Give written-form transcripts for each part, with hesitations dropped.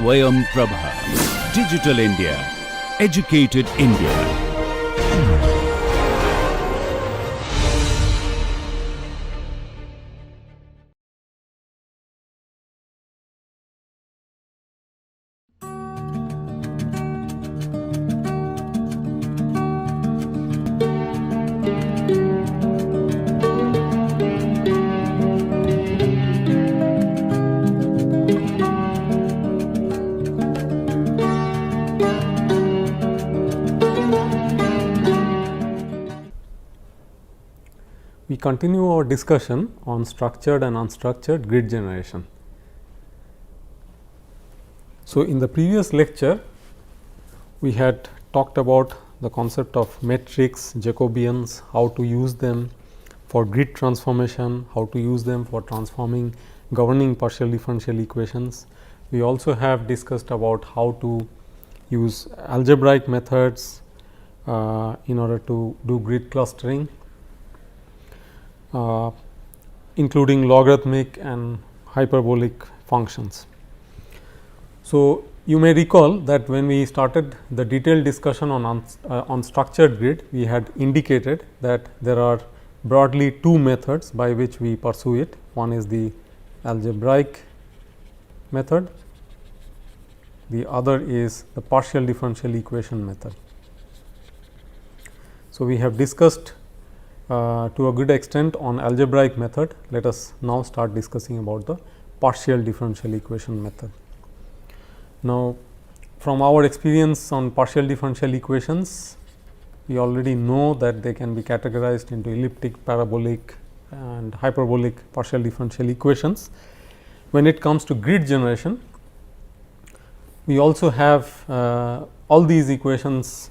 SwayamPrabha. Digital India. Educated India. We continue our discussion on structured and unstructured grid generation. So, in the previous lecture, we had talked about the concept of metrics, Jacobians, how to use them for grid transformation, how to use them for transforming governing partial differential equations. We also have discussed about how to use algebraic methods in order to do grid clustering, including logarithmic and hyperbolic functions. So, you may recall that when we started the detailed discussion on structured grid, we had indicated that there are broadly two methods by which we pursue it. One is the algebraic method, the other is the partial differential equation method. So, we have discussed to a good extent on algebraic method. Let us now start discussing about the partial differential equation method. Now, from our experience on partial differential equations, we already know that they can be categorized into elliptic, parabolic and hyperbolic partial differential equations. When it comes to grid generation, we also have all these equations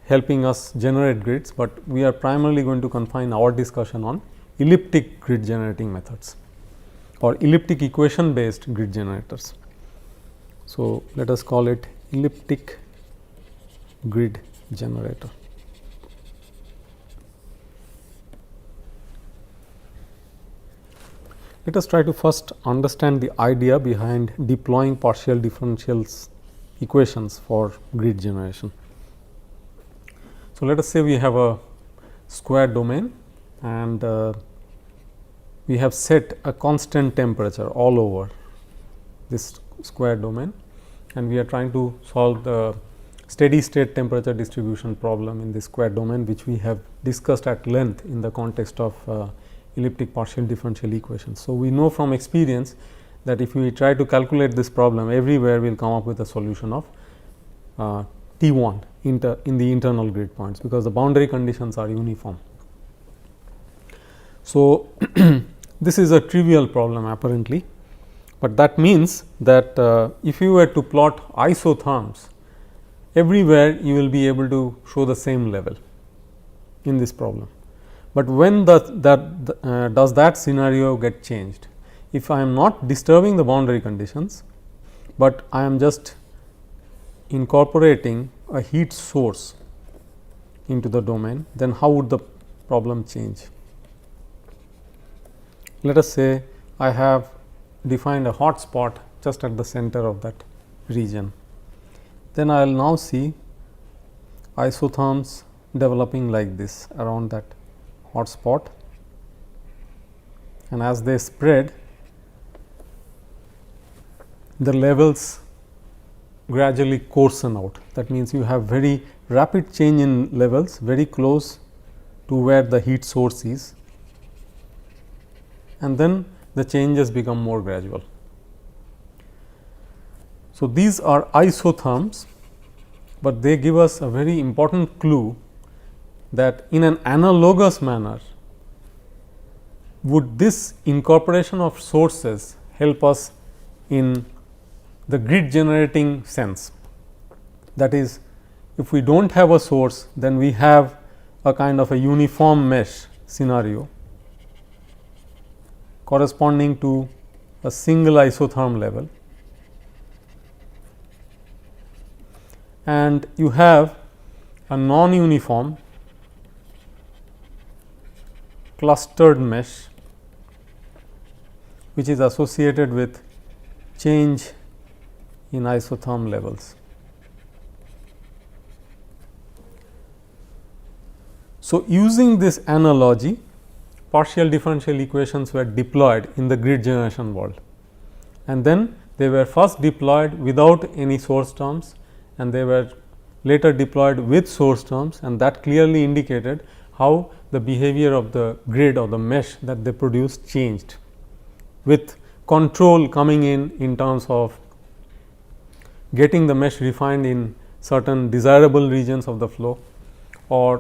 helping us generate grids, but we are primarily going to confine our discussion on elliptic grid generating methods or elliptic equation based grid generators. So, let us call it elliptic grid generator. Let us try to first understand the idea behind deploying partial differentials equations for grid generation. So, let us say we have a square domain and we have set a constant temperature all over this square domain, and we are trying to solve the steady state temperature distribution problem in this square domain, which we have discussed at length in the context of elliptic partial differential equations. So, we know from experience that if we try to calculate this problem, everywhere we will come up with a solution of T 1 in the internal grid points, because the boundary conditions are uniform. So, this is a trivial problem apparently, but that means that if you were to plot isotherms, everywhere you will be able to show the same level in this problem. But when does that scenario get changed? If I am not disturbing the boundary conditions, but I am just incorporating a heat source into the domain, then how would the problem change? Let us say I have defined a hot spot just at the center of that region. Then I will now see isotherms developing like this around that hot spot, and as they spread, the levels gradually coarsen out. That means, you have very rapid change in levels very close to where the heat source is, and then the changes become more gradual. So, these are isotherms, but they give us a very important clue that in an analogous manner, would this incorporation of sources help us in the grid generating sense. That is, if we do not have a source, then we have a kind of a uniform mesh scenario corresponding to a single isotherm level, and you have a non-uniform clustered mesh which is associated with change in isotherm levels. So, using this analogy, partial differential equations were deployed in the grid generation world, and then they were first deployed without any source terms, and they were later deployed with source terms, and that clearly indicated how the behavior of the grid or the mesh that they produced changed, with control coming in terms of getting the mesh refined in certain desirable regions of the flow, or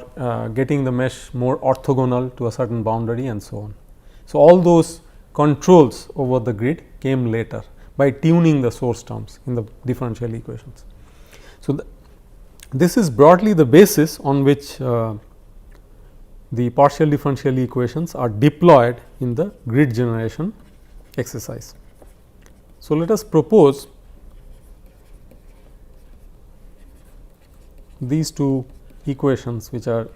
getting the mesh more orthogonal to a certain boundary, and so on. So, all those controls over the grid came later by tuning the source terms in the differential equations. So, this is broadly the basis on which the partial differential equations are deployed in the grid generation exercise. So, let us propose these two equations, which are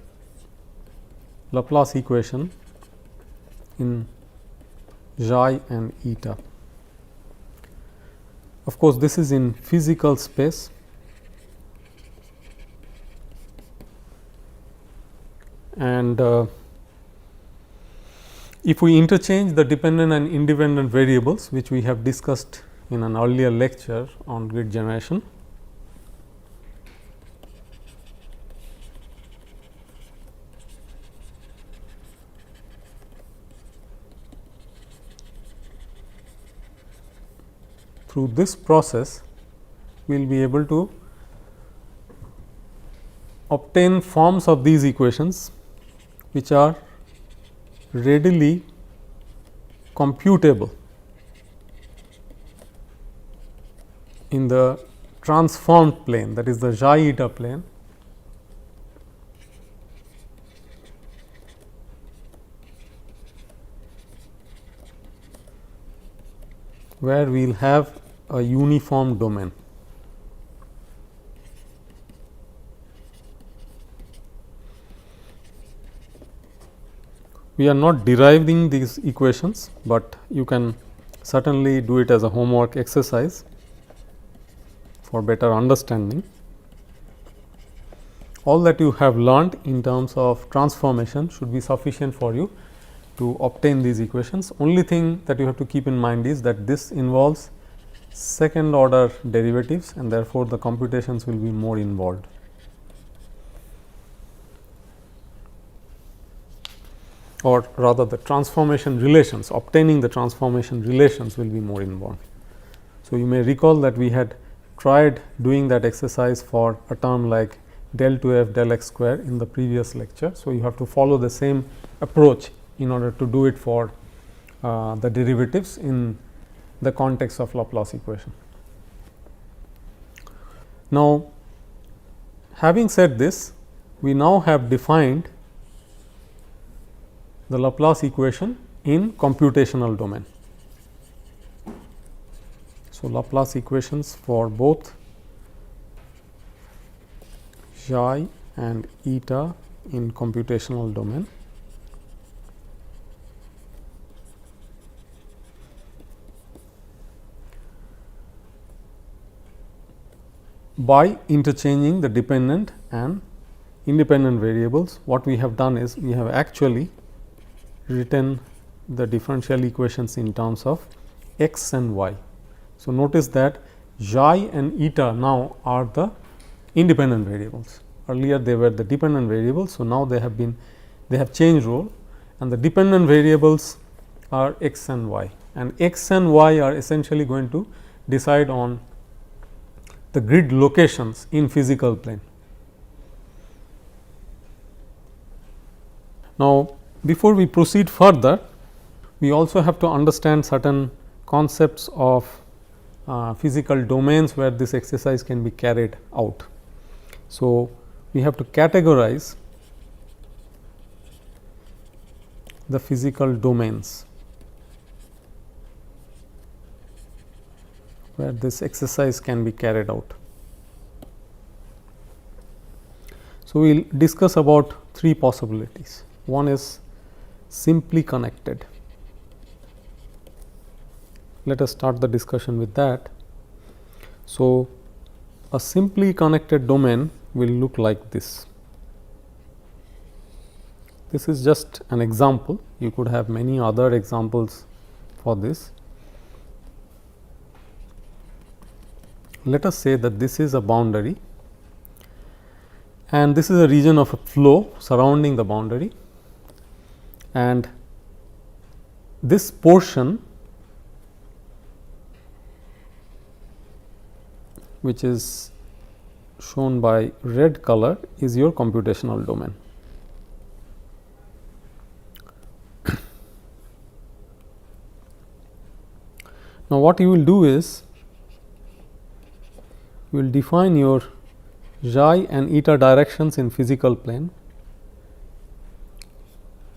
Laplace equation in xi and eta. Of course, this is in physical space, and if we interchange the dependent and independent variables, which we have discussed in an earlier lecture on grid generation, through this process we will be able to obtain forms of these equations which are readily computable in the transformed plane, that is the xi eta plane, where we will have a uniform domain. We are not deriving these equations, but you can certainly do it as a homework exercise for better understanding. All that you have learned in terms of transformation should be sufficient for you to obtain these equations. Only thing that you have to keep in mind is that this involves second order derivatives, and therefore, the computations will be more involved. Or rather, the transformation relations, obtaining the transformation relations will be more involved. So, you may recall that we had tried doing that exercise for a term like del 2f del x square in the previous lecture. So, you have to follow the same approach in order to do it for the derivatives in the context of Laplace equation. Now, having said this, we now have defined the Laplace equation in computational domain. So, Laplace equations for both xi and eta in computational domain. By interchanging the dependent and independent variables, what we have done is we have actually written the differential equations in terms of x and y. So, notice that xi and eta now are the independent variables. Earlier they were the dependent variables. So, now they have changed role, and the dependent variables are x and y, and x and y are essentially going to decide on the grid locations in physical plane. Now, before we proceed further, we also have to understand certain concepts of physical domains where this exercise can be carried out. So, we have to categorize the physical domains where this exercise can be carried out. So, we will discuss about three possibilities. One is simply connected. Let us start the discussion with that. So, a simply connected domain will look like this. This is just an example, you could have many other examples for this. Let us say that this is a boundary and this is a region of a flow surrounding the boundary, and this portion which is shown by red color is your computational domain. Now, what you will do is you will define your xi and eta directions in physical plane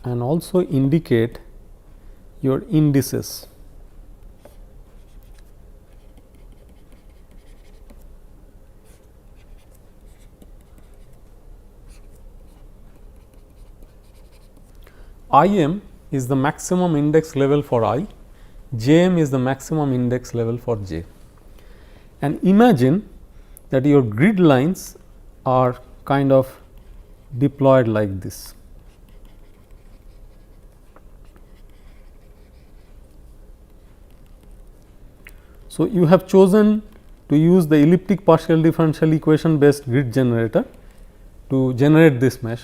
and also indicate your indices. IM is the maximum index level for I, JM is the maximum index level for J. And imagine that your grid lines are kind of deployed like this. So, you have chosen to use the elliptic partial differential equation based grid generator to generate this mesh,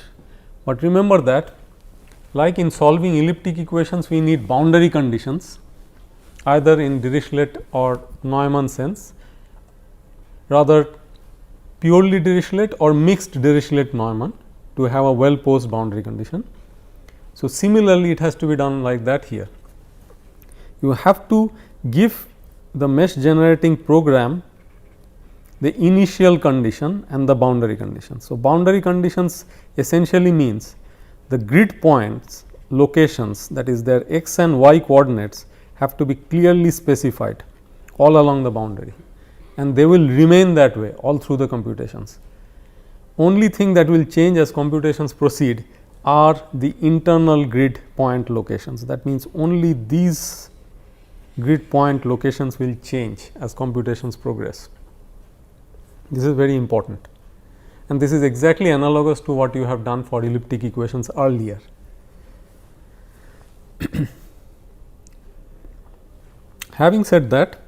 but remember that like in solving elliptic equations we need boundary conditions either in Dirichlet or Neumann sense, rather purely Dirichlet or mixed Dirichlet Neumann to have a well posed boundary condition. So, similarly it has to be done like that here. You have to give the mesh generating program the initial condition and the boundary condition. So, boundary conditions essentially means the grid points locations, that is their x and y coordinates, have to be clearly specified all along the boundary, and they will remain that way all through the computations. Only thing that will change as computations proceed are the internal grid point locations. That means only these grid point locations will change as computations progress. This is very important, and this is exactly analogous to what you have done for elliptic equations earlier. Having said that,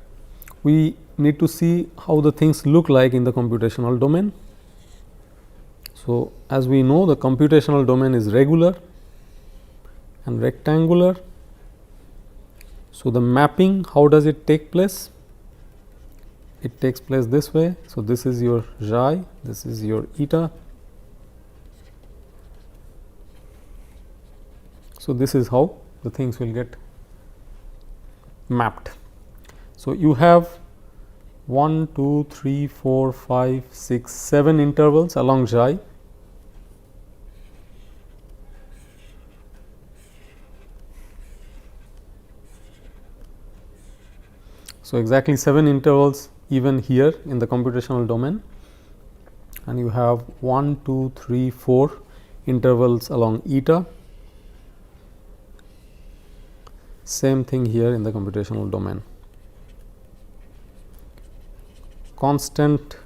we need to see how the things look like in the computational domain. So, as we know, the computational domain is regular and rectangular. So, the mapping, how does it take place? It takes place this way. So, this is your xi, this is your eta. So, this is how the things will get mapped. So, you have 1, 2, 3, 4, 5, 6, 7 intervals along xi. So, exactly 7 intervals even here in the computational domain, and you have 1, 2, 3, 4 intervals along eta. Same thing here in the computational domain. Constant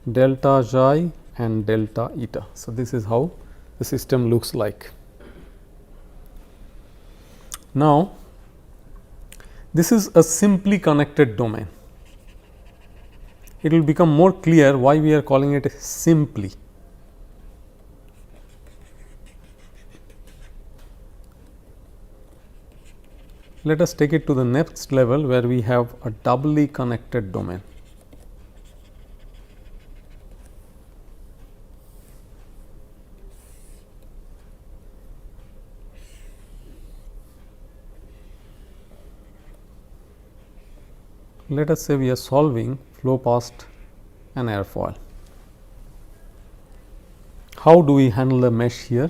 delta xi and delta eta. So, this is how the system looks like. Now, this is a simply connected domain. It will become more clear why we are calling it simply. Let us take it to the next level where we have a doubly connected domain. Let us say we are solving flow past an airfoil. How do we handle the mesh here?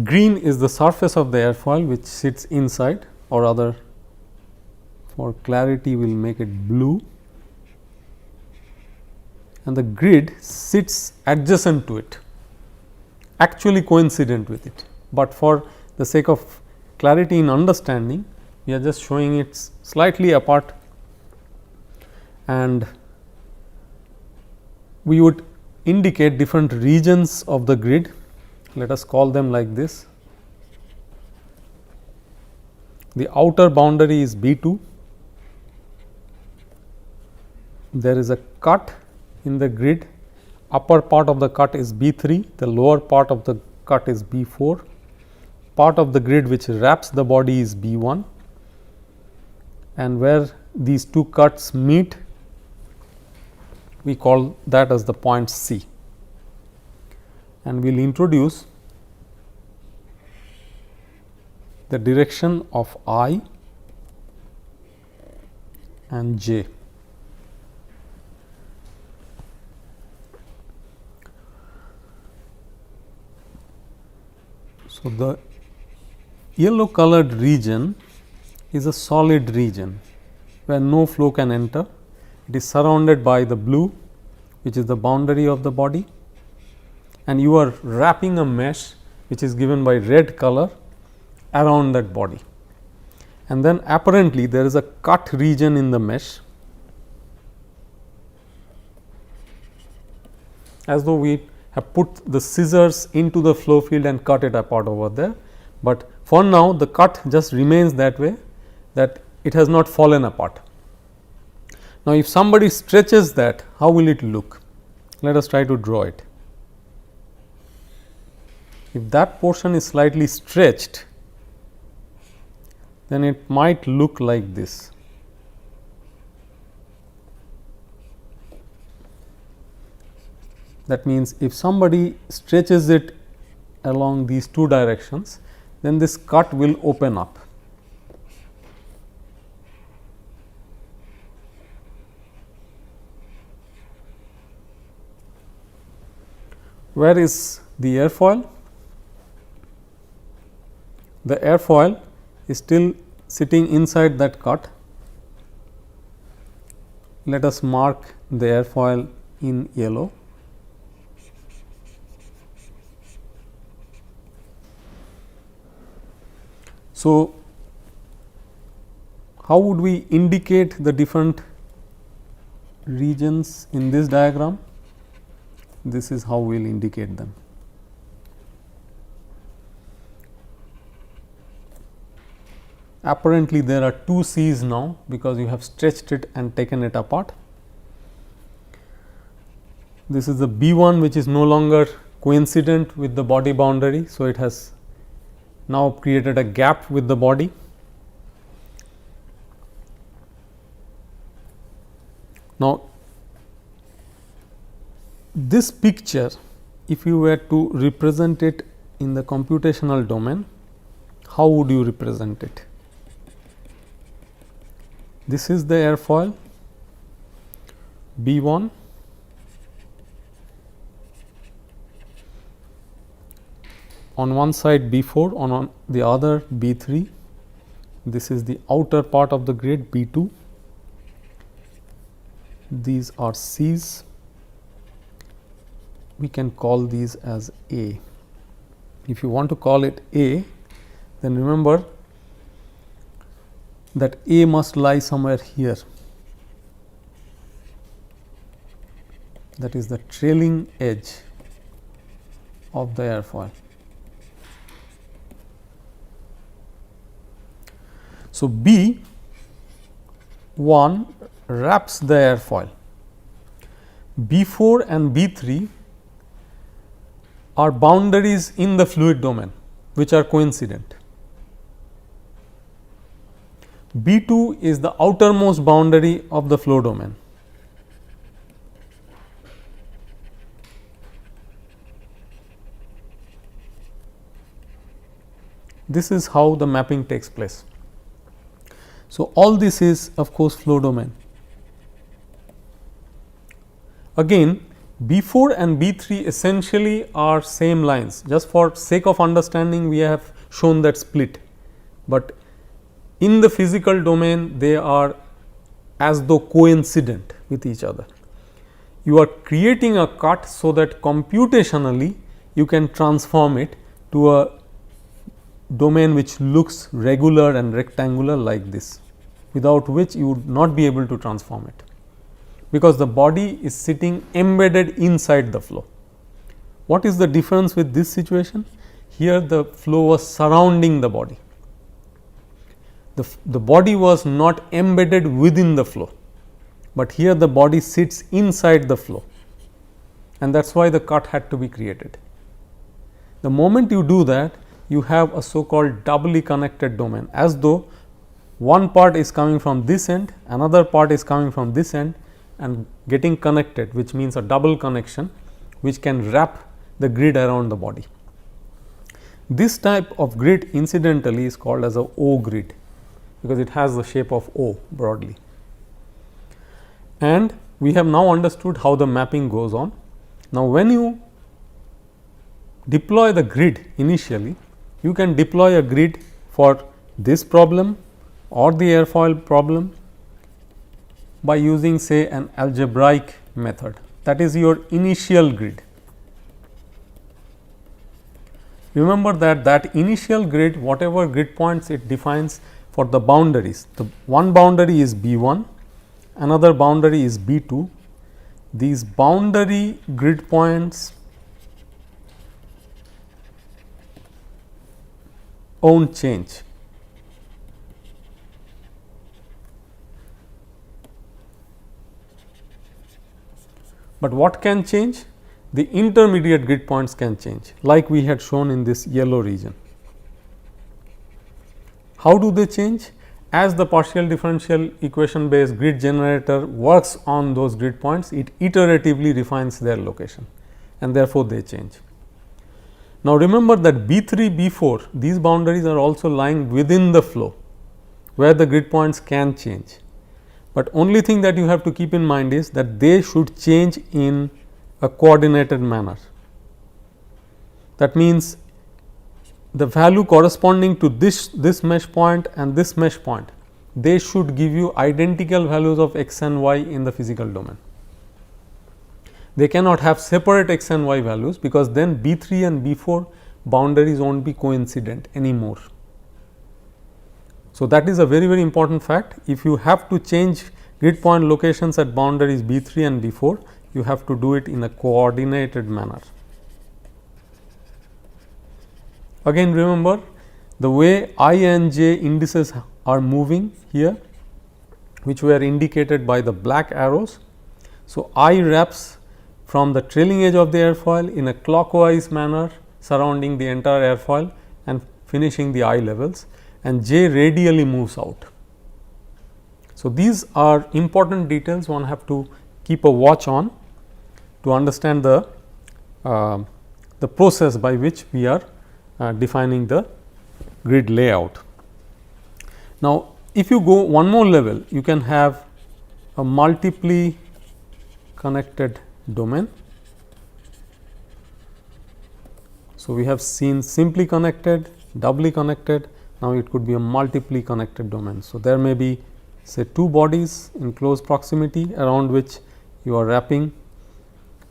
Green is the surface of the airfoil which sits inside, or rather for clarity we will make it blue. and the grid sits adjacent to it, actually coincident with it, but for the sake of clarity in understanding we are just showing it slightly apart, and we would indicate different regions of the grid. Let us call them like this. The outer boundary is B2, there is a cut in the grid, upper part of the cut is B3, the lower part of the cut is B4, part of the grid which wraps the body is B1, and where these two cuts meet we call that as the point C, and we will introduce the direction of I and J. So, the yellow colored region is a solid region where no flow can enter. It is surrounded by the blue, which is the boundary of the body, and you are wrapping a mesh which is given by red color around that body, and then apparently there is a cut region in the mesh, as though we have put the scissors into the flow field and cut it apart over there, but for now the cut just remains that way, that it has not fallen apart. Now, if somebody stretches that, how will it look? Let us try to draw it. If that portion is slightly stretched, then it might look like this. That means, if somebody stretches it along these two directions, then this cut will open up. Where is the airfoil? The airfoil is still sitting inside that cut. Let us mark the airfoil in yellow. So, how would we indicate the different regions in this diagram? This is how we will indicate them. Apparently, there are two C's now, because you have stretched it and taken it apart. This is the B1, which is no longer coincident with the body boundary. So, it has now created a gap with the body. Now, this picture, if you were to represent it in the computational domain, how would you represent it? This is the airfoil B1, on one side B4, on the other B3. This is the outer part of the grid B2. These are C's. We can call these as A. If you want to call it A, then remember that A must lie somewhere here. That is the trailing edge of the airfoil. So, B1 wraps the airfoil. B4 and B3 are boundaries in the fluid domain which are coincident. B2 is the outermost boundary of the flow domain. This is how the mapping takes place. So, all this is of course flow domain. Again, B4 and B3 essentially are same lines. Just for sake of understanding, we have shown that split, but in the physical domain they are as though coincident with each other. you are creating a cut so that computationally you can transform it to a domain which looks regular and rectangular like this, without which you would not be able to transform it, because the body is sitting embedded inside the flow. What is the difference with this situation? Here the flow was surrounding the body. The body was not embedded within the flow, but here the body sits inside the flow, and that is why the cut had to be created. The moment you do that, you have a so called doubly connected domain, as though one part is coming from this end, another part is coming from this end and getting connected, which means a double connection which can wrap the grid around the body. This type of grid incidentally is called as a O grid, because it has the shape of O broadly. And we have now understood how the mapping goes on. Now, when you deploy the grid initially, you can deploy a grid for this problem or the airfoil problem by using, say, an algebraic method. That is your initial grid. Remember that initial grid, whatever grid points it defines for the boundaries, the one boundary is B1, another boundary is B2. These boundary grid points won't change. But what can change? The intermediate grid points can change, like we had shown in this yellow region. How do they change? As the partial differential equation based grid generator works on those grid points, it iteratively refines their location, and therefore they change. Now, remember that B3, B4, these boundaries are also lying within the flow, where the grid points can change. But only thing that you have to keep in mind is that they should change in a coordinated manner. That means the value corresponding to this mesh point and this mesh point, they should give you identical values of x and y in the physical domain. They cannot have separate x and y values, because then B3 and B4 boundaries won't be coincident anymore. So, that is a very important fact. If you have to change grid point locations at boundaries B3 and B4, you have to do it in a coordinated manner. Again, remember the way I and j indices are moving here, which were indicated by the black arrows. So, I wraps from the trailing edge of the airfoil in a clockwise manner surrounding the entire airfoil and finishing the eye levels, and j radially moves out. So, these are important details one have to keep a watch on to understand the process by which we are defining the grid layout. Now, if you go one more level, you can have a multiply connected domain. So, we have seen simply connected, doubly connected, now it could be a multiply connected domain. So, there may be, say, two bodies in close proximity around which you are wrapping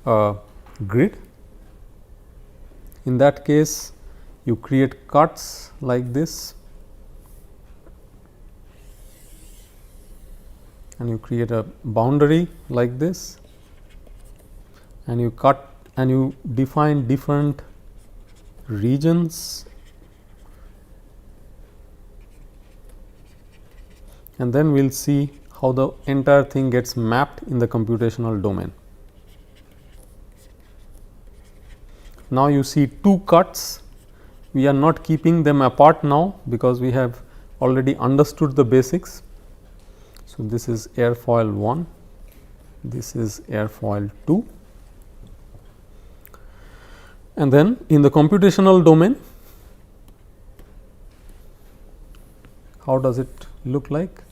a grid. In that case, you create cuts like this, and you create a boundary like this, and you cut and you define different regions, and then we will see how the entire thing gets mapped in the computational domain. Now, you see two cuts. We are not keeping them apart now, because we have already understood the basics. So, this is airfoil 1, this is airfoil 2, and then in the computational domain, how does it look like?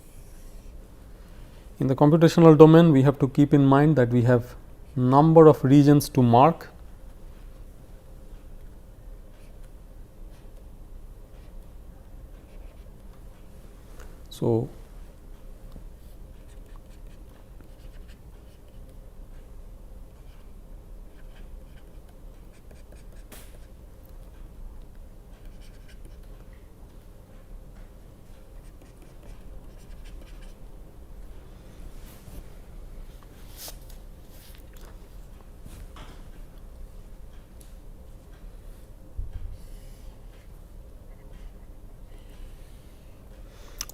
In the computational domain, we have to keep in mind that we have number of regions to mark. So,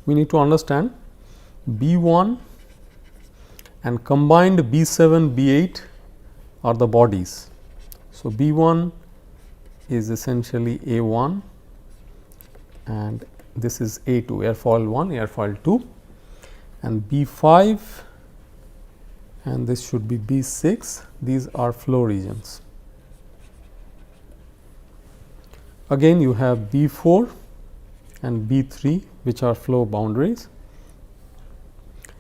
we need to understand B1 and combined B7, B8 are the bodies. So, B1 is essentially A1 and this is A2, airfoil 1, airfoil 2, and B5 and this should be B6, these are flow regions. Again you have B4 and B3 which are flow boundaries,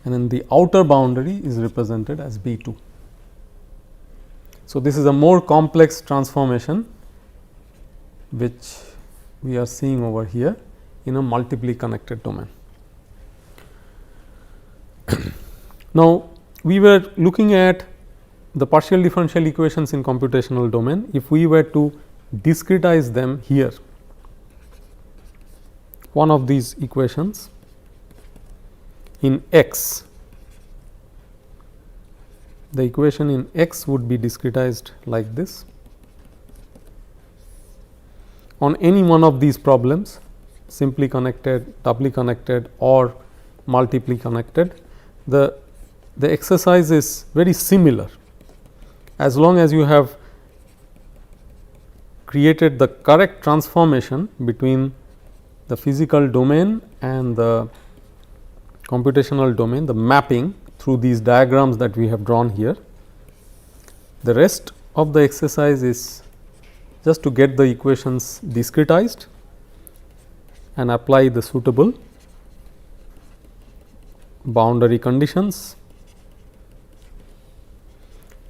and then the outer boundary is represented as B2. So, this is a more complex transformation which we are seeing over here in a multiply connected domain. Now, we were looking at the partial differential equations in computational domain. If we were to discretize them here, one of these equations in x, the equation in x would be discretized like this. On any one of these problems, simply connected, doubly connected or multiply connected, the exercise is very similar as long as you have created the correct transformation between the physical domain and the computational domain, the mapping through these diagrams that we have drawn here. The rest of the exercise is just to get the equations discretized and apply the suitable boundary conditions.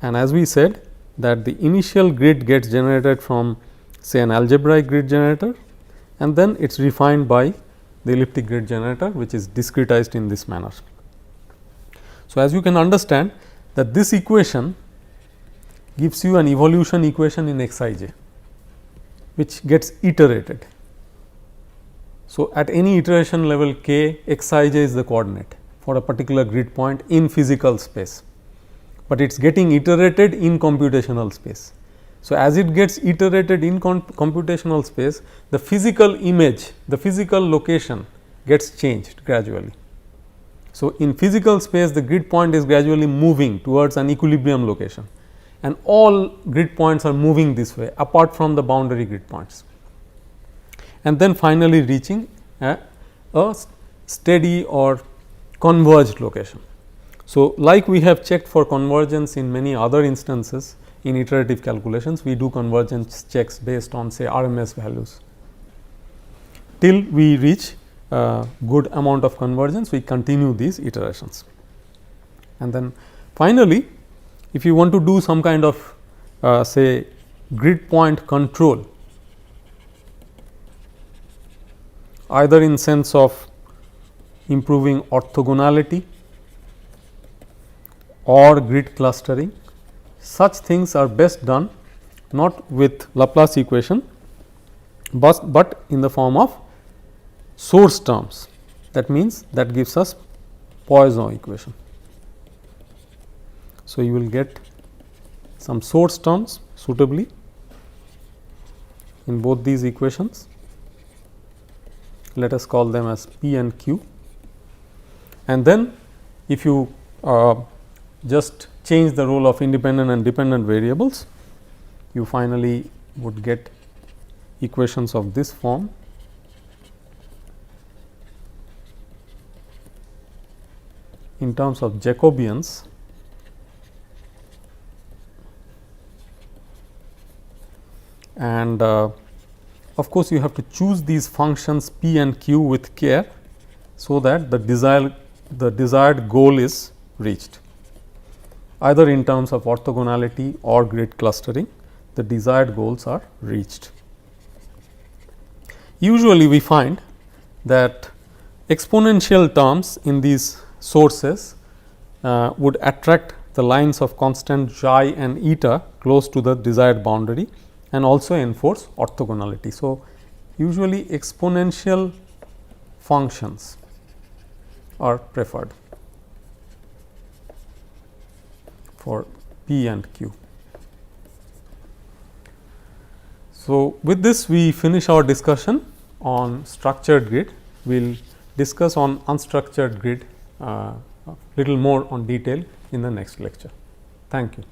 And as we said that the initial grid gets generated from say an algebraic grid generator, and then it is refined by the elliptic grid generator which is discretized in this manner. So, as you can understand that this equation gives you an evolution equation in Xij which gets iterated. So, at any iteration level k, Xij is the coordinate for a particular grid point in physical space, but it is getting iterated in computational space. So, as it gets iterated in computational space, the physical image, the physical location gets changed gradually. So, in physical space the grid point is gradually moving towards an equilibrium location, and all grid points are moving this way apart from the boundary grid points, and then finally reaching a steady or converged location. So, like we have checked for convergence in many other instances in iterative calculations, we do convergence checks based on say RMS values. Till we reach good amount of convergence, we continue these iterations. And then finally, if you want to do some kind of say grid point control, either in sense of improving orthogonality or grid clustering, such things are best done not with Laplace equation, but in the form of source terms. That means, that gives us Poisson equation. So, you will get some source terms suitably in both these equations. Let us call them as P and Q, and then if you just change the role of independent and dependent variables, you finally would get equations of this form. In terms of Jacobians, and of course, you have to choose these functions P and Q with care, so that the desired goal is reached. Either in terms of orthogonality or grid clustering, the desired goals are reached. Usually, we find that exponential terms in these sources would attract the lines of constant xi and eta close to the desired boundary and also enforce orthogonality. So, usually exponential functions are preferred for P and Q. So, with this we finish our discussion on structured grid. We will discuss on unstructured grid little more on detail in the next lecture. Thank you.